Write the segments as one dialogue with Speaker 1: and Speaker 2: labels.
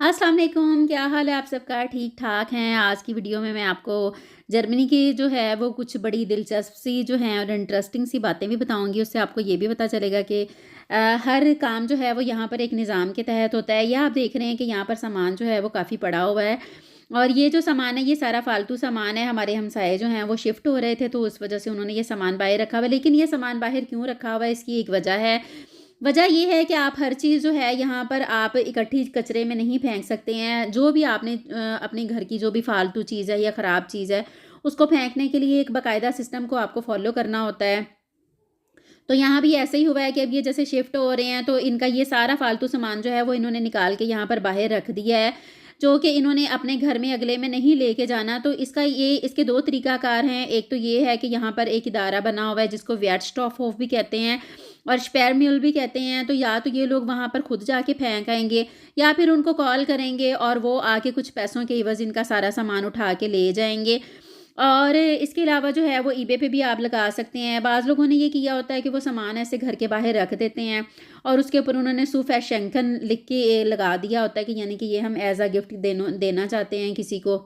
Speaker 1: अस्सलाम वालेकुम, क्या हाल है आप सबका? ठीक-ठाक हैं? आज की वीडियो में मैं आपको जर्मनी की जो है वो कुछ बड़ी दिलचस्प सी जो हैं और इंटरेस्टिंग सी बातें भी बताऊँगी। उससे आपको ये भी पता चलेगा कि हर काम जो है वो यहाँ पर एक निज़ाम के तहत होता है। या आप देख रहे हैं कि यहाँ पर सामान जो है वो काफ़ी पड़ा हुआ है और ये जो सामान है ये सारा फ़ालतू सामान है। हमारे हमसाये जो हैं वो शिफ्ट हो रहे थे तो उस वज़ह से उन्होंने ये सामान बाहर रखा हुआ है। लेकिन ये सामान बाहर क्यों रखा हुआ है इसकी एक वजह है। वजह ये है कि आप हर चीज़ जो है यहाँ पर आप इकट्ठी कचरे में नहीं फेंक सकते हैं। जो भी आपने अपने घर की जो भी फ़ालतू चीज़ है या ख़राब चीज़ है, उसको फेंकने के लिए एक बाकायदा सिस्टम को आपको फ़ॉलो करना होता है। तो यहाँ भी ऐसे ही हुआ है कि अब ये जैसे शिफ्ट हो रहे हैं तो इनका ये सारा फ़ालतू सामान जो है वो इन्होंने निकाल के यहाँ पर बाहर रख दिया है, जो कि इन्होंने अपने घर में अगले में नहीं लेके जाना। तो इसके 2 तरीक़ाकार हैं। एक तो ये है कि यहाँ पर एक इदारा बना हुआ है जिसको वेटस्टॉफहोफ भी कहते हैं और स्पेरम्यूल भी कहते हैं। तो या तो ये लोग वहाँ पर खुद जाके फेंक आएँगे या फिर उनको कॉल करेंगे और वो आके कुछ पैसों के एवज़ इनका सारा सामान उठा के ले जाएँगे। और इसके अलावा जो है वो ईबे पे भी आप लगा सकते हैं। बाज़ लोगों ने ये किया होता है कि वो सामान ऐसे घर के बाहर रख देते हैं और उसके ऊपर उन्होंने "सु फैशंकन" लिख के लगा दिया होता है कि यानी कि ये हम एज़ अ गिफ्ट देना चाहते हैं किसी को।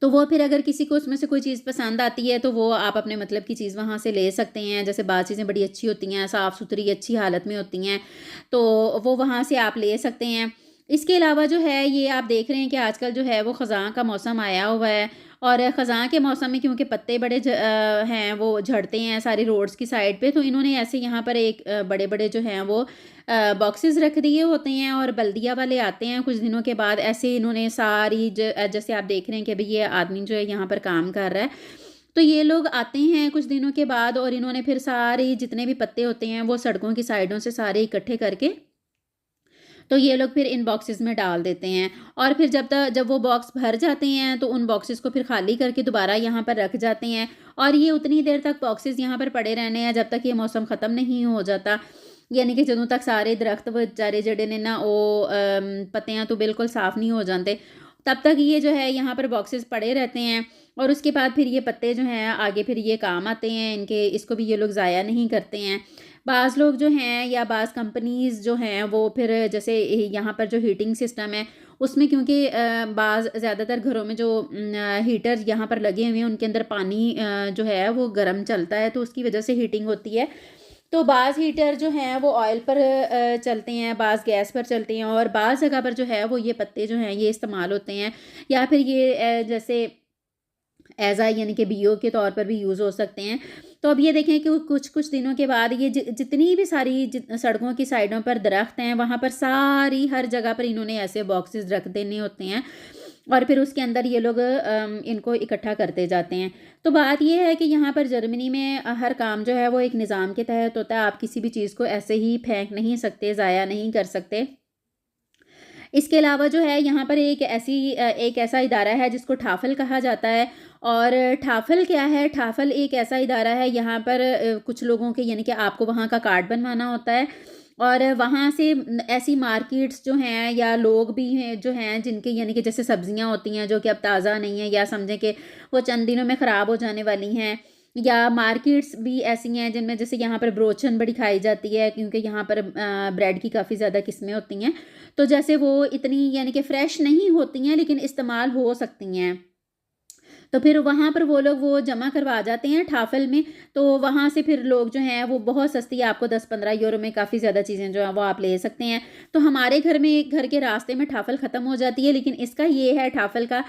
Speaker 1: तो वो फिर अगर किसी को उसमें से कोई चीज़ पसंद आती है तो वो आप अपने मतलब की चीज़ वहाँ से ले सकते हैं। जैसे बाज़ चीज़ें बड़ी अच्छी होती हैं, साफ़-सुथरी अच्छी हालत में होती हैं, तो वो वहाँ से आप ले सकते हैं। इसके अलावा जो है ये आप देख रहे हैं कि आजकल जो है वो ख़ज़ां का मौसम आया हुआ है और ख़ज़ां के मौसम में क्योंकि पत्ते बड़े हैं वो झड़ते हैं सारी रोड्स की साइड पे, तो इन्होंने ऐसे यहाँ पर एक बड़े-बड़े जो हैं वो बॉक्सेस रख दिए होते हैं और बल्दिया वाले आते हैं कुछ दिनों के बाद। ऐसे इन्होंने सारी जैसे आप देख रहे हैं कि अभी ये आदमी जो है यहाँ पर काम कर रहा है, तो ये लोग आते हैं कुछ दिनों के बाद और इन्होंने फिर सारे जितने भी पत्ते होते हैं वो सड़कों की साइडों से सारे इकट्ठे करके तो ये लोग फिर इन बॉक्सेस में डाल देते हैं और फिर जब वो बॉक्स भर जाते हैं तो उन बॉक्सेस को फिर खाली करके दोबारा यहाँ पर रख जाते हैं और ये उतनी देर तक बॉक्सेस यहाँ पर पड़े रहने हैं जब तक ये मौसम ख़त्म नहीं हो जाता। यानी कि ਜਦੋਂ तक सारे दरख्त बेचारे ਜਿਹੜੇ ਨੇ ना ਉਹ पत्तियाँ तो बिल्कुल साफ़ नहीं हो जाते, तब तक ये जो है यहाँ पर बॉक्सेस पड़े रहते हैं और उसके बाद फिर ये पत्ते जो हैं आगे फिर ये काम आते हैं इनके, इसको भी ये लोग ज़ाया नहीं करते हैं। बाज़ लोग जो हैं या बाज़ कंपनीज़ जो हैं वो फिर जैसे यहाँ पर जो हीटिंग सिस्टम है उसमें क्योंकि बाज़ ज़्यादातर घरों में जो हीटर यहाँ पर लगे हुए हैं उनके अंदर पानी जो है वो गर्म चलता है तो उसकी वजह से हीटिंग होती है। तो बाज़ हीटर जो हैं वो ऑयल पर चलते हैं, बाज़ गैस पर चलते हैं और बाज़ जगह पर जो है वो ये पत्ते जो हैं ये इस्तेमाल होते हैं या फिर ये जैसे एज़ अ यानी कि बीओ के तौर पर भी यूज़ हो सकते हैं। तो अब ये देखें कि कुछ-कुछ दिनों के बाद ये जितनी भी सारी सड़कों की साइडों पर दरख्त हैं, वहाँ पर सारी हर जगह पर इन्होंने ऐसे बॉक्सेस रख देने होते हैं और फिर उसके अंदर ये लोग इनको इकट्ठा करते जाते हैं। तो बात ये है कि यहाँ पर जर्मनी में हर काम जो है वो एक निज़ाम के तहत होता है। आप किसी भी चीज़ को ऐसे ही फेंक नहीं सकते, ज़ाया नहीं कर सकते। इसके अलावा जो है यहाँ पर एक ऐसा इदारा है जिसको ठाफ़ल कहा जाता है और ठाफ़ल क्या है? ठाफ़ल एक ऐसा इदारा है यहाँ पर कुछ लोगों के यानी कि आपको वहाँ का कार्ड बनवाना होता है और वहाँ से ऐसी मार्केट्स जो हैं या लोग भी हैं जो हैं जिनके यानी कि जैसे सब्जियाँ होती हैं जो कि अब ताज़ा नहीं है या समझें कि वो चंद दिनों में ख़राब हो जाने वाली हैं या मार्केट्स भी ऐसी हैं जिनमें जैसे यहाँ पर ब्रोचन बड़ी खाई जाती है क्योंकि यहाँ पर ब्रेड की काफ़ी ज़्यादा किस्में होती हैं। तो जैसे वो इतनी यानी कि फ्रेश नहीं होती हैं लेकिन इस्तेमाल हो सकती हैं। तो फिर वहाँ पर वो लोग वो जमा करवा जाते हैं ठाफ़ल में, तो वहाँ से फिर लोग जो हैं वो बहुत सस्ती आपको 10-15 यूरो में काफ़ी ज़्यादा चीज़ें जो हैं वो आप ले सकते हैं। तो हमारे घर के रास्ते में ठाफ़ल ख़त्म हो जाती है लेकिन इसका ये है ठाफ़ल का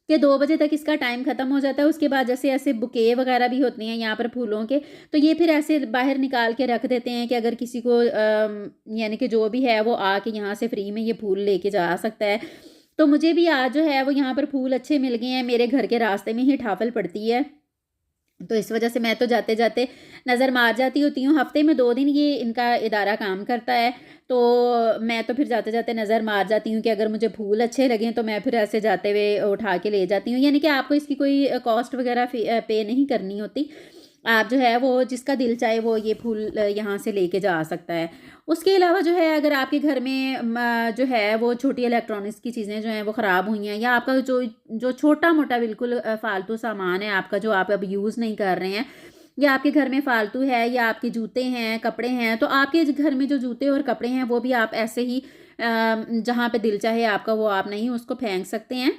Speaker 1: कि 2 बजे तक इसका टाइम ख़त्म हो जाता है। उसके बाद जैसे ऐसे बुके वग़ैरह भी होते हैं यहाँ पर फूलों के, तो ये फिर ऐसे बाहर निकाल के रख देते हैं कि अगर किसी को यानी कि जो भी है वो आके यहाँ से फ्री में ये फूल लेके जा सकता है। तो मुझे भी आज जो है वो यहाँ पर फूल अच्छे मिल गए हैं, मेरे घर के रास्ते में ही ठाफ़ल पड़ती है। तो इस वजह से मैं तो जाते-जाते नज़र मार जाती होती हूँ। हफ़्ते में 2 दिन ये इनका इदारा काम करता है, तो मैं तो फिर जाते-जाते नज़र मार जाती हूँ कि अगर मुझे फूल अच्छे लगें तो मैं फिर ऐसे जाते हुए उठा के ले जाती हूँ। यानी कि आपको इसकी कोई कॉस्ट वग़ैरह पे नहीं करनी होती। आप जो है वो जिसका दिल चाहे वो ये फूल यहाँ से लेके जा सकता है। उसके अलावा जो है अगर आपके घर में जो है वो छोटी इलेक्ट्रॉनिक्स की चीज़ें जो हैं वो ख़राब हुई हैं या आपका जो जो छोटा-मोटा बिल्कुल फ़ालतू सामान है आपका जो आप अब यूज़ नहीं कर रहे हैं या आपके घर में फ़ालतू है या आपके जूते हैं, कपड़े हैं, तो आपके घर में जो जूते और कपड़े हैं वो भी आप ऐसे ही जहाँ पे दिल चाहे आपका वो आप नहीं उसको फेंक सकते हैं,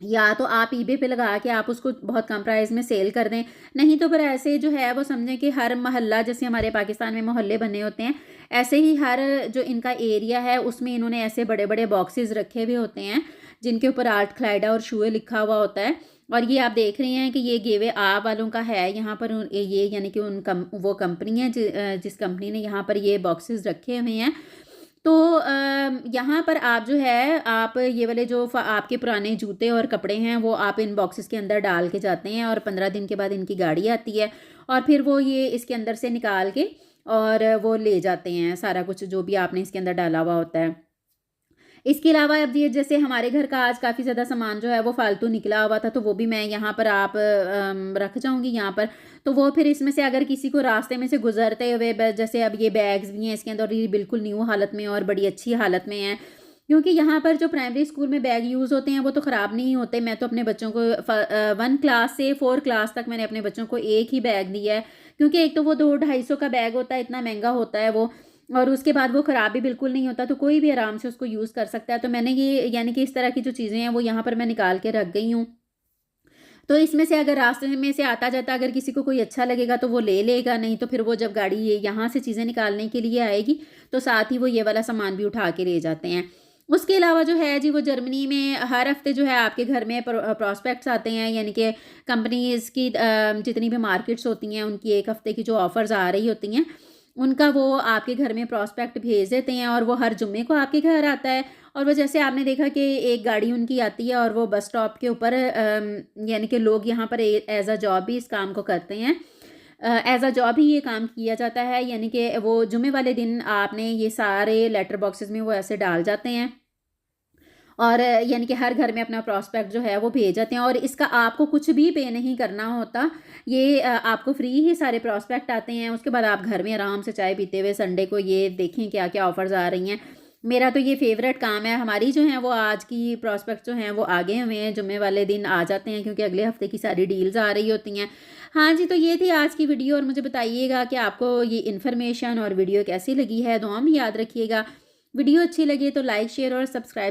Speaker 1: या तो आप ईबे पे लगा के आप उसको बहुत कम प्राइस में सेल कर दें। नहीं तो फिर ऐसे जो है वो समझें कि हर मोहल्ला, जैसे हमारे पाकिस्तान में मोहल्ले बने होते हैं, ऐसे ही हर जो इनका एरिया है उसमें इन्होंने ऐसे बड़े-बड़े बॉक्सेस रखे हुए होते हैं, जिनके ऊपर आर्ट क्लाइडा और शूए लिखा हुआ होता है। और ये आप देख रहे हैं कि ये गेवे आ वालों का है यहाँ पर, ये यानी कि वो कंपनी है जिस कंपनी ने यहाँ पर ये बॉक्सेस रखे हुए हैं। तो यहाँ पर आप जो है आप ये वाले जो आपके पुराने जूते और कपड़े हैं वो आप इन बॉक्सेस के अंदर डाल के जाते हैं, और 15 दिन के बाद इनकी गाड़ी आती है और फिर वो ये इसके अंदर से निकाल के और वो ले जाते हैं सारा कुछ जो भी आपने इसके अंदर डाला हुआ होता है। इसके अलावा अब ये जैसे हमारे घर का आज काफ़ी ज़्यादा सामान जो है वो फालतू निकला हुआ था, तो वो भी मैं यहाँ पर आप रख जाऊँगी यहाँ पर। तो वो फिर इसमें से अगर किसी को रास्ते में से गुजरते हुए जैसे अब ये बैग्स भी हैं इसके अंदर, ये बिल्कुल न्यू हालत में और बड़ी अच्छी हालत में हैं, क्योंकि यहाँ पर जो प्राइमरी स्कूल में बैग यूज़ होते हैं वो तो ख़राब नहीं होते। मैं तो अपने बच्चों को 1 क्लास से 4 क्लास तक मैंने अपने बच्चों को एक ही बैग दिया है, क्योंकि एक तो वो 2-250 का बैग होता है, इतना महंगा होता है वो, और उसके बाद वो ख़राब भी बिल्कुल नहीं होता, तो कोई भी आराम से उसको यूज़ कर सकता है। तो मैंने ये यानी कि इस तरह की जो चीज़ें हैं वो यहाँ पर मैं निकाल के रख गई हूँ। तो इसमें से अगर रास्ते में से आता-जाता अगर किसी को कोई अच्छा लगेगा तो वो ले लेगा, नहीं तो फिर वो जब गाड़ी ये यहाँ से चीज़ें निकालने के लिए आएगी, तो साथ ही वो ये वाला सामान भी उठा के ले जाते हैं। उसके अलावा जो है जी, वो जर्मनी में हर हफ़्ते जो है आपके घर में प्रॉस्पेक्ट्स आते हैं, यानी कि कंपनीज़ की जितनी भी मार्केट्स होती हैं उनकी 1 हफ़्ते की जो ऑफ़र्स आ रही होती हैं, उनका वो आपके घर में प्रॉस्पेक्ट भेज देते हैं, और वो हर जुम्मे को आपके घर आता है। और वो जैसे आपने देखा कि एक गाड़ी उनकी आती है और वो बस स्टॉप के ऊपर यानी कि लोग यहाँ पर एज़ अ जॉब भी इस काम को करते हैं। एज़ अ जॉब ही ये काम किया जाता है, यानी कि वो जुम्मे वाले दिन आपने ये सारे लेटर बॉक्सेस में वो ऐसे डाल जाते हैं, और यानी कि हर घर में अपना प्रॉस्पेक्ट जो है वो भेज जाते हैं, और इसका आपको कुछ भी पे नहीं करना होता। ये आपको फ्री ही सारे प्रॉस्पेक्ट आते हैं। उसके बाद आप घर में आराम से चाय पीते हुए संडे को ये देखें क्या-क्या ऑफ़र्स आ रही हैं। मेरा तो ये फ़ेवरेट काम है। हमारी जो हैं वो आज की प्रॉस्पेक्ट जो हैं वो आगे हुए हैं, जुम्मे वाले दिन आ जाते हैं, क्योंकि अगले हफ़्ते की सारी डील्स आ रही होती हैं। हाँ जी, तो ये थी आज की वीडियो, और मुझे बताइएगा कि आपको ये इन्फॉर्मेशन और वीडियो कैसी लगी है। दुआ में याद रखिएगा। वीडियो अच्छी लगी तो लाइक, शेयर और सब्सक्राइब